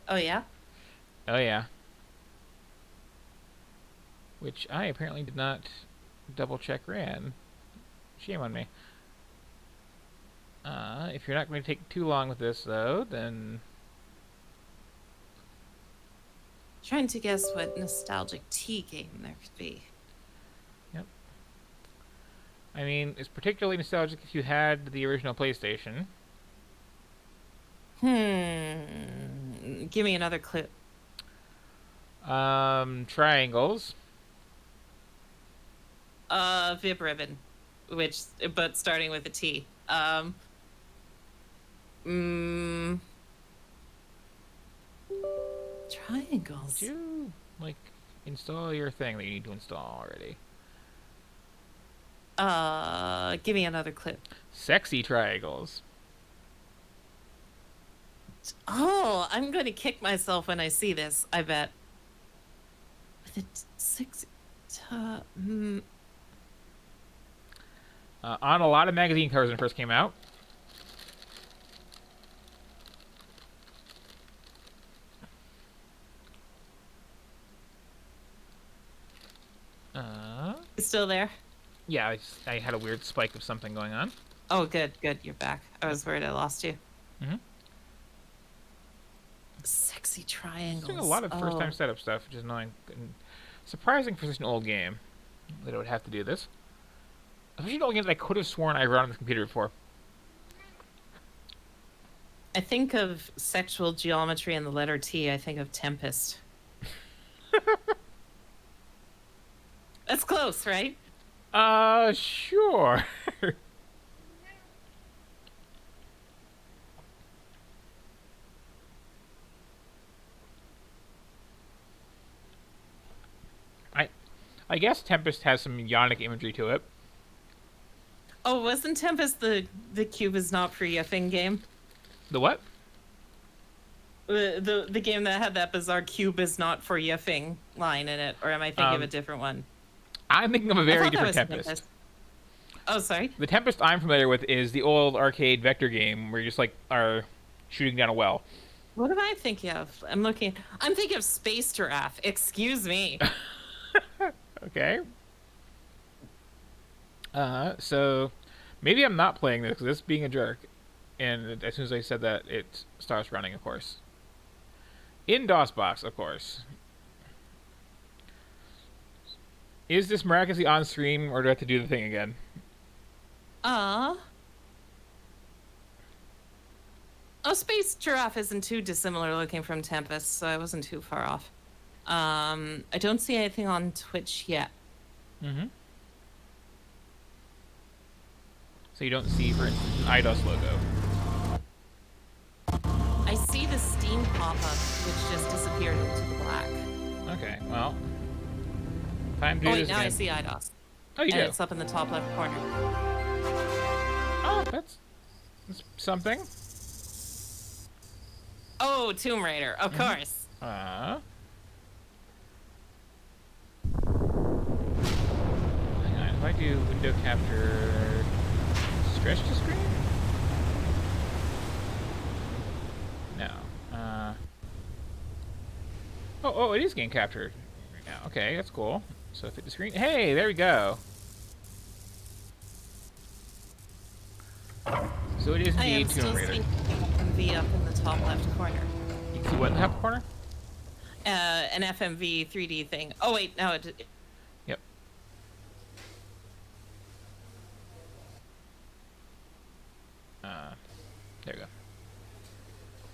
Oh, yeah? Oh yeah. Which I apparently did not double check ran. Shame on me. If you're not going to take too long with this, though, then... Trying to guess what nostalgic tea game there could be. Yep. I mean, it's particularly nostalgic if you had the original PlayStation. Give me another clue. Triangles. Vib ribbon, which, but starting with a T. Mm, Did triangles. you, like, install your thing that you need to install already? Give me another clue. Sexy triangles. Oh, I'm going to kick myself when I see this, I bet. With a six. On a lot of magazine covers when it first came out. Still there? Yeah, I had a weird spike of something going on. Oh, good, good. You're back. I was worried I lost you. Mm-hmm. Sexy It's doing a triangles. lot of first-time setup stuff, which is annoying and surprising for such an old game that it would have to do this. Especially an old game that I could have sworn I run on the computer before. I think of sexual geometry and the letter T. I think of Tempest. That's close, right? Sure. I I guess Tempest has some yonic imagery to it. Oh, wasn't Tempest the cube is not for yiffing game? The what? The game that had that bizarre cube is not for yiffing line in it, or am I thinking of a different one? I'm thinking of a I very thought that different was Tempest. Tempest. Oh, sorry. The Tempest I'm familiar with is the old arcade vector game where you just like are shooting down a well. What am I thinking of? I'm thinking of Space Giraffe. Excuse me. Okay. So maybe I'm not playing this because this being a jerk. And as soon as I said that, it starts running, of course. In DOSBox, of course. Is this miraculously on stream, or do I have to do the thing again? Uh Oh, Space Giraffe isn't too dissimilar looking from Tempest, so I wasn't too far off. I don't see anything on Twitch yet. Mm-hmm. So you don't see, for instance, an IDOS logo. I see the Steam pop-up, which just disappeared into the black. Okay, well. Time to do Oh, wait, this now again. I see IDOS. Oh, you And do? it's up in the top left corner. Oh, that's something. Oh, Tomb Raider, of course. Hang on, if I do window capture stretch to screen? No. Oh, it is game captured. Yeah, okay, that's cool. So fit the screen. Hey, there we go. So it is I am indeed Tomb still Raider. seeing FMV up in the top left corner. You can see what in the top corner? An FMV 3D thing. Oh, wait, no, Yep. There we go.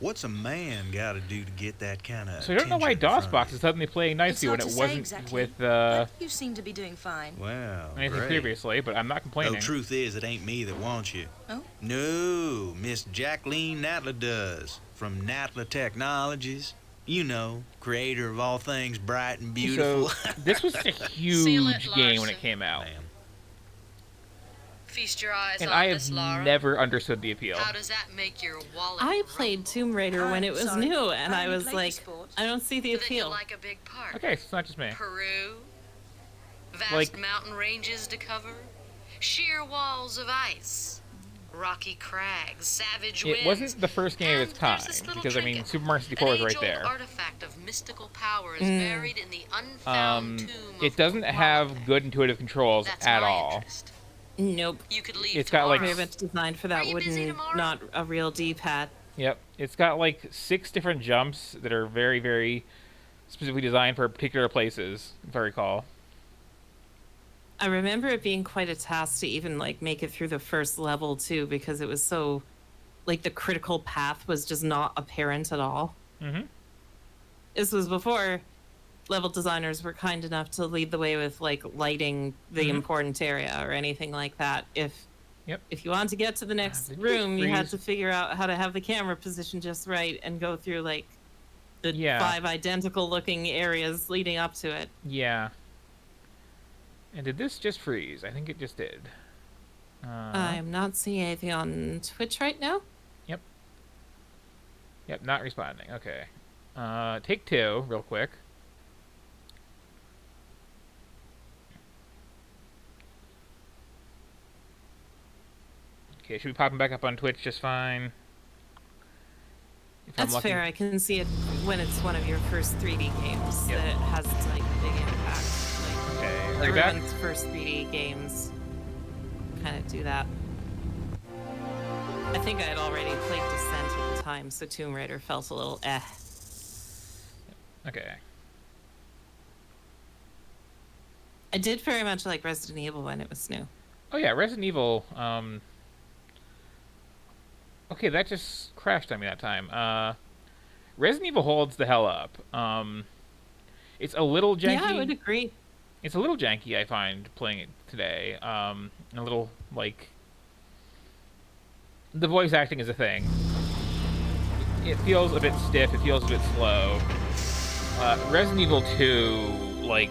What's a man got to do to get that kind of So I don't know why DOSBox is suddenly playing nicely when it wasn't exactly, with but you seem to be doing fine. Well, anything great. previously, but I'm not complaining. No, truth is, it ain't me that wants you. Oh? No, Miss Jacqueline Natla does. From Natla Technologies. You know, creator of all things bright and beautiful. So this was a Seal it, huge game when it Larson. came out, Ma'am. Feast your eyes and on I this, have Lara. never understood the appeal. How does that make your wallet I played rumble? Tomb Raider when it was sorry. new, and I I only was played the like, sports. I don't see the So then you appeal. like a big park. Okay, so it's not just me. Peru, vast Like- mountain ranges to cover, sheer walls of ice. Rocky crags, savage It winds. wasn't the first game of its And kind, there's this little because, I mean, trinket. Super Mario 64 was An right age-old there. artifact of mystical power is buried in the unfound tomb of It doesn't have Quality. good intuitive controls That's at my all. interest. Nope. You could leave It's got, like, Very tomorrow. much designed for that Are you busy wooden, tomorrow? not a real D-pad. Yep. It's got, like, 6 different jumps that are very, very specifically designed for particular places, if I recall. I remember it being quite a task to even like make it through the first level too, because it was so like the critical path was just not apparent at all. Mm-hmm. This was before level designers were kind enough to lead the way with like lighting the important area or anything like that. If you wanted to get to the next did you room, you had freeze? to figure out how to have the camera positioned just right and go through like the Yeah. 5 identical looking areas leading up to it. Yeah. And did this just freeze? I think it just did. I'm not seeing anything on Twitch right now. Yep, not responding. Okay. Take 2, real quick. Okay, should be popping back up on Twitch just fine. If I'm That's lucky. fair. I can see it when it's one of your first 3D games Yep. that it has like a big impact. Okay, Like are we back? everyone's first 3D games kind of do that. I think I had already played Descent at the time, so Tomb Raider felt a little eh. Okay. I did very much like Resident Evil when it was new. Oh yeah, Resident Evil, okay, that just crashed on me that time. Resident Evil holds the hell up. It's a little janky. Yeah, I would agree. It's a little janky, I find, playing it today. A little, like... The voice acting is a thing. It feels a bit stiff, it feels a bit slow. Resident Evil 2, like,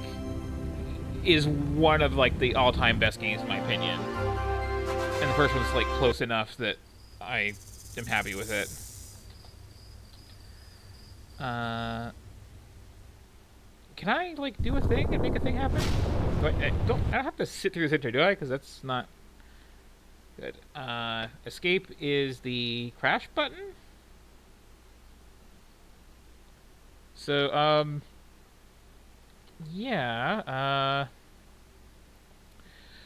is one of, like, the all-time best games, in my opinion. And the first one's, like, close enough that I am happy with it. Can I, like, do a thing and make a thing happen? I don't have to sit through this intro, do I? Because that's not good. Escape is the crash button? So, yeah,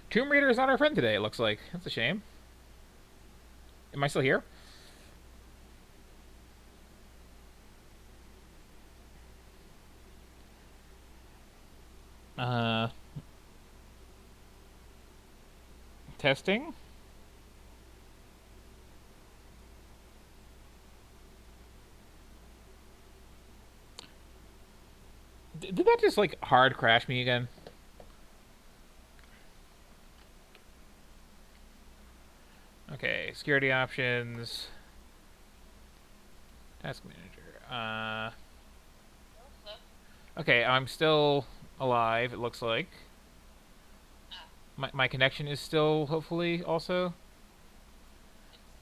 Tomb Raider is not our friend today, it looks like. That's a shame. Am I still here? Testing? Did that just, like, hard crash me again? Okay, security options. Task manager. Okay, I'm still alive, it looks like. My connection is still, hopefully, also.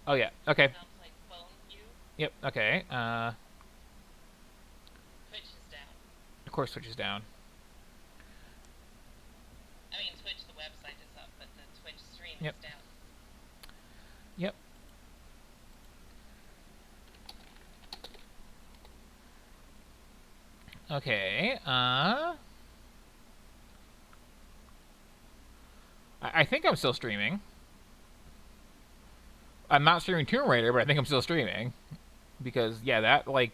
Oh, yeah, okay. Yep, okay. Twitch is down. Of course Twitch is down. I mean, Twitch, the website is up, but the Twitch stream Yep. is down. Yep. Okay, I think I'm still streaming. I'm not streaming Tomb Raider, but I think I'm still streaming. Because, yeah, that, like,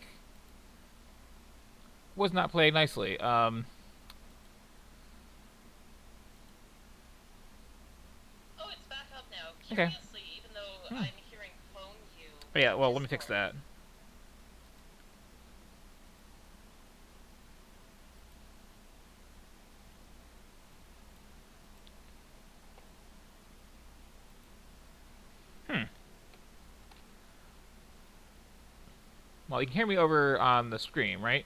was not played nicely. Oh, it's back up now. Okay. Curiously, even though I'm hearing phone you. Oh, yeah, well, let me fix that. Well, you can hear me over on the screen, right?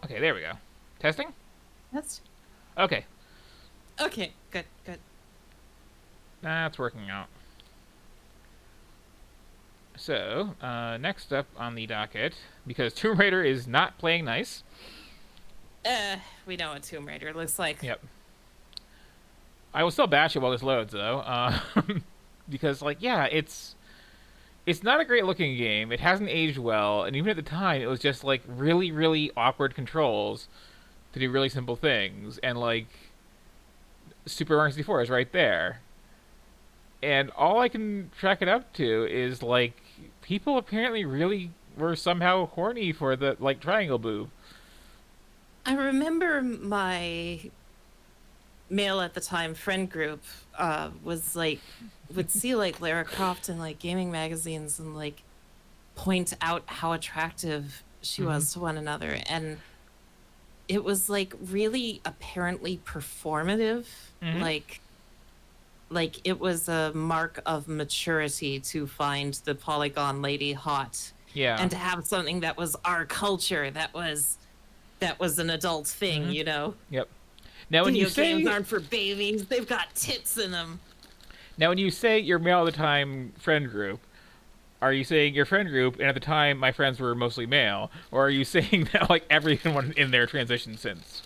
Okay, there we go. Testing? That's Okay, okay. Good, good. that's working out. So, next up on the docket, because Tomb Raider is not playing nice, We know what Tomb Raider looks like. Yep. I will still bash it while this loads, though, because, like, yeah, it's not a great looking game. It hasn't aged well, and even at the time, it was just like really, really awkward controls to do really simple things, and like Super Mario 64 is right there, and all I can track it up to is like people apparently really were somehow horny for the like triangle boob. I remember my male at the time friend group was like would see like Lara Croft in like gaming magazines and like point out how attractive she was to one another, and it was like really apparently performative. Like it was a mark of maturity to find the polygon lady hot. Yeah. And to have something that was our culture, that was an adult thing, you know. Yep. Now when Video you say games aren't for babies, they've got tits in them. Now when you say your male at the time friend group, are you saying your friend group, and at the time my friends were mostly male, or are you saying that like everyone in their transition since?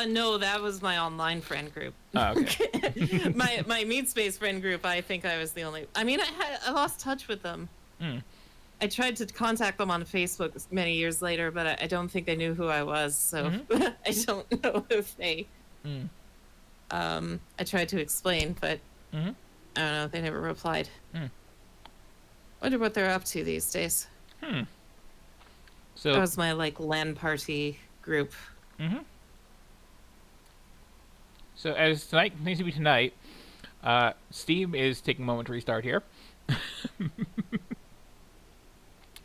No, that was my online friend group. Oh, okay. my Meat Space friend group, I think I was the only. I mean, I lost touch with them. I tried to contact them on Facebook many years later, but I don't think they knew who I was, so I don't know if they. I tried to explain, but I don't know. They never replied. Wonder what they're up to these days. So that was my like LAN party group. So as tonight continues to be tonight, Steam is taking a moment to restart here.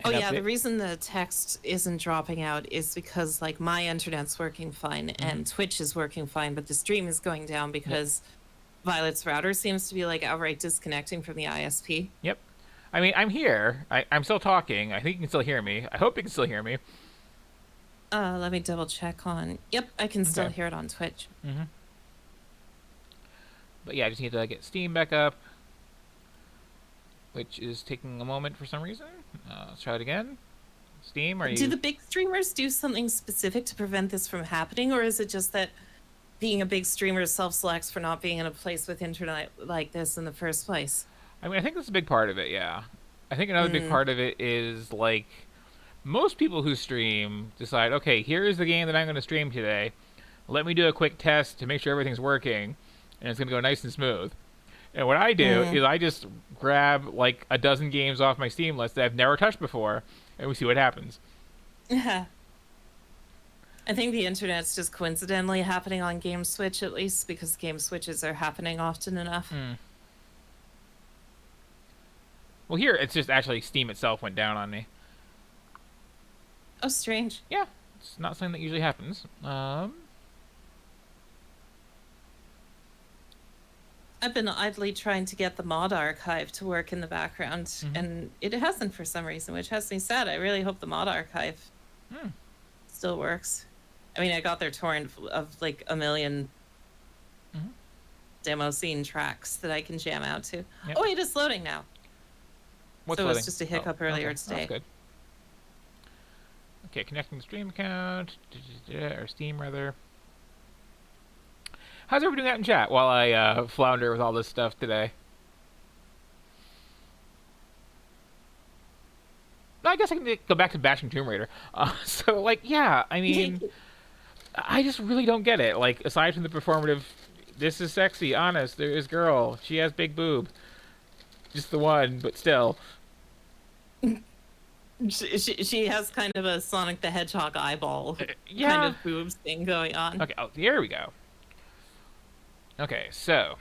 Oh yeah, the reason the text isn't dropping out is because like my internet's working fine and Twitch is working fine, but the stream is going down because Violet's router seems to be like outright disconnecting from the ISP. Yep. I mean, I'm here. I'm still talking. I think you can still hear me. I hope you can still hear me. Let me double check on. Yep, I can still hear it on Twitch. But yeah, I just need to get Steam back up, which is taking a moment for some reason. Let's try it again. Steam, are you... Do the big streamers do something specific to prevent this from happening, or is it just that being a big streamer self-selects for not being in a place with internet like this in the first place? I mean, I think that's a big part of it, yeah. I think another big part of it is, like, most people who stream decide, okay, here is the game that I'm going to stream today. Let me do a quick test to make sure everything's working, and it's going to go nice and smooth. And what I do is I just grab, like, a dozen games off my Steam list that I've never touched before, and we see what happens. Yeah. I think the internet's just coincidentally happening on Game Switch, at least, because game switches are happening often enough. Well, here, it's just actually Steam itself went down on me. Oh, strange. Yeah, it's not something that usually happens. I've been idly trying to get the mod archive to work in the background, and it hasn't for some reason, which has me sad. I really hope the mod archive still works. I mean, I got their torrent of like a million demo scene tracks that I can jam out to. Yep. Oh, wait, it's loading now. What's so loading? It was just a hiccup earlier today. That's good. Okay, connecting the stream account, or Steam rather. How's everybody doing out in chat while I flounder with all this stuff today? I guess I can go back to bashing Tomb Raider. So, like, yeah, I mean, I just really don't get it. Like, aside from the performative, this is sexy, honest, there is girl, she has big boob. Just the one, but still. She has kind of a Sonic the Hedgehog eyeball kind of boobs thing going on. Okay, oh, here we go. Okay, so